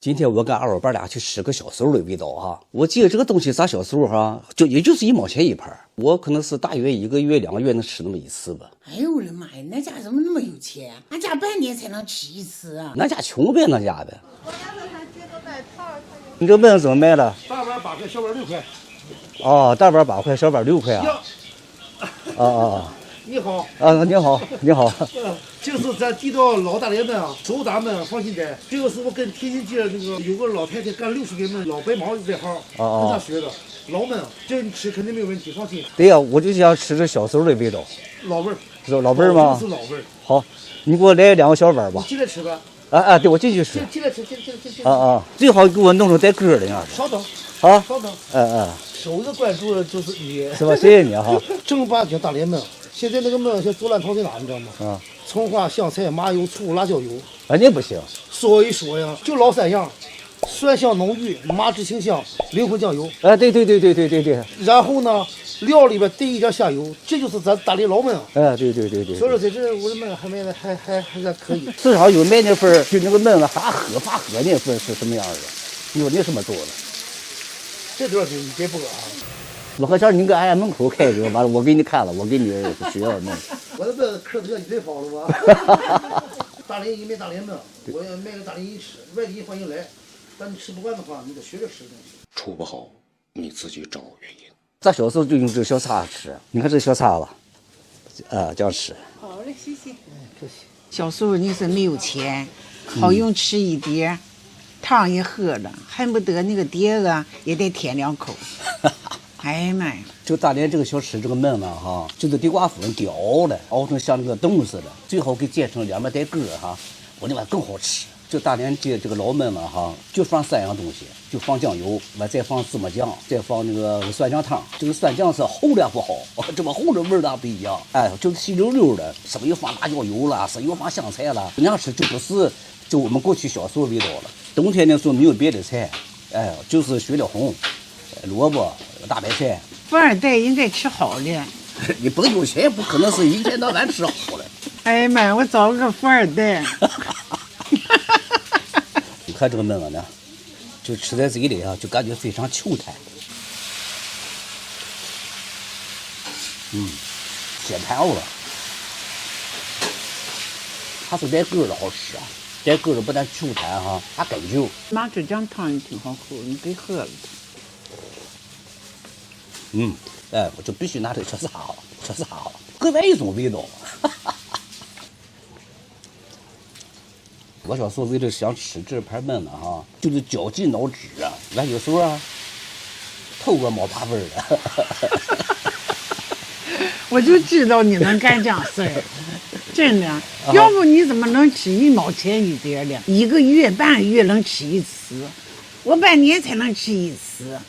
今天我跟二老伴俩去吃个小时候的味道哈。我记得这个东西咱小时候哈，也就是1毛钱一盘，我可能是大约1个月2个月能吃那么一次吧。哎呦我的妈呀，那家怎么那么有钱？俺家半年才能吃一次啊！那家穷呗，那家呗。你这个焖怎么卖了？大碗8块，小碗6块。哦，大碗8块，小碗6块啊。啊！你好。啊，你好，你好。这个是咱地道老大连焖啊，手打焖，放心的。这个是我跟天津街那个有个老太太干60年焖，老白毛这行，跟她学的，老焖，这你吃肯定没有问题，放心。对呀，我就想吃这小时候的味道。老味儿。老味儿吗？就是老味儿。好，你给我来2个小碗吧。你进来吃吧。对，我进去吃。进来吃，进。最好给我弄成带根儿的样子。稍等。好。稍等。首日关注的就是你。是吧？谢谢你哈。正八经大连焖，现在那个焖像做烂套在哪，你知道吗？葱花、香菜、麻油、醋、辣椒油。那不行。说一说呀，就老3样，蒜香浓郁，麻汁清香，灵魂酱油。对。然后呢，料里边兑一点虾油，这就是咱大连老焖。对。所以说在这我的焖还卖的还可以。至少有卖那份儿，就那个焖发喝那份是什么样的？你说你什么做的？这段你别播啊！我和前你搁俺门口开一个，完了我给你看了，我给你学要弄。我的焖客特你得包了吧？大连人卖大连焖，我要卖给大连人吃，外地人欢迎来。但你吃不惯的话，你得学着吃东西。处不好，你自己找原因。咱小时候就用这个小叉吃，你看这小叉子，这样吃。好嘞，谢谢。客气。小时候你是没有钱，好用吃一碟，汤也喝了，恨不得那个碟子也得舔2口。哎呀妈呀！就大连这个小吃这个焖呢哈，就是地瓜粉雕的，熬成像那个冻似的，最好给煎成两边带根哈，我那玩更好吃。就大连这个老焖呢哈，就放3样东西，就放酱油，完再放芝麻酱，再放那个蒜酱汤。这个蒜酱是厚的不好，这么厚的味儿它不一样。就是细溜溜的，什么又放辣椒油了，什么又放香菜了，那样吃就不是就我们过去小时候味道了。冬天的时候没有别的菜，就是雪里红、萝卜、大白菜。富二代应该吃好的。你甭有钱，不可能是一天到晚吃好的。哎呀妈呀，我找个富二代。你看这个焖呢，就吃在嘴里啊，就感觉非常 Q 弹。鲜盘子，它是带根的好吃啊，带根的不但 Q 弹哈，还根究。麻汁酱汤也挺好喝，你别喝了。我就必须拿这吃啥了，另外一种味道。我小时候为了想吃这盘焖呢哈，就是绞尽脑汁啊，完有时候啊，透过冒把味儿的。我就知道你能干这样事儿，真的。要不你怎么能吃1毛钱一碟的？1个月、半个月能吃一次，我半年才能吃一次。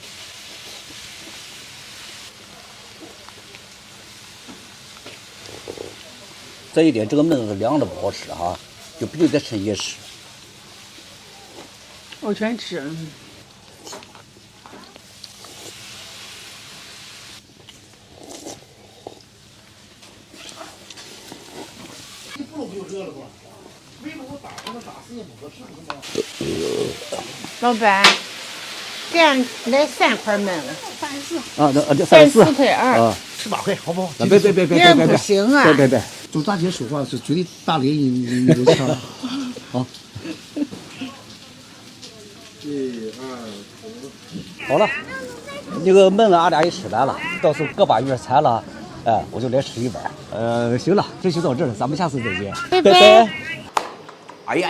这一点，这个焖是凉的不好吃哈，就必须得趁热吃。我全吃了。你不就热了吗？为了我打他们打死也不合适，是吗？老板，这样来3块焖了，34。这34块2。吃8块，好不好？别，不行啊！别。周大姐说话是绝对大连人有腔。好。1、2、好了，那个焖俺俩也吃完了，到时候各把月馋了，我就来吃一碗。行了，这就到这儿了，咱们下次再见，拜拜。哎呀！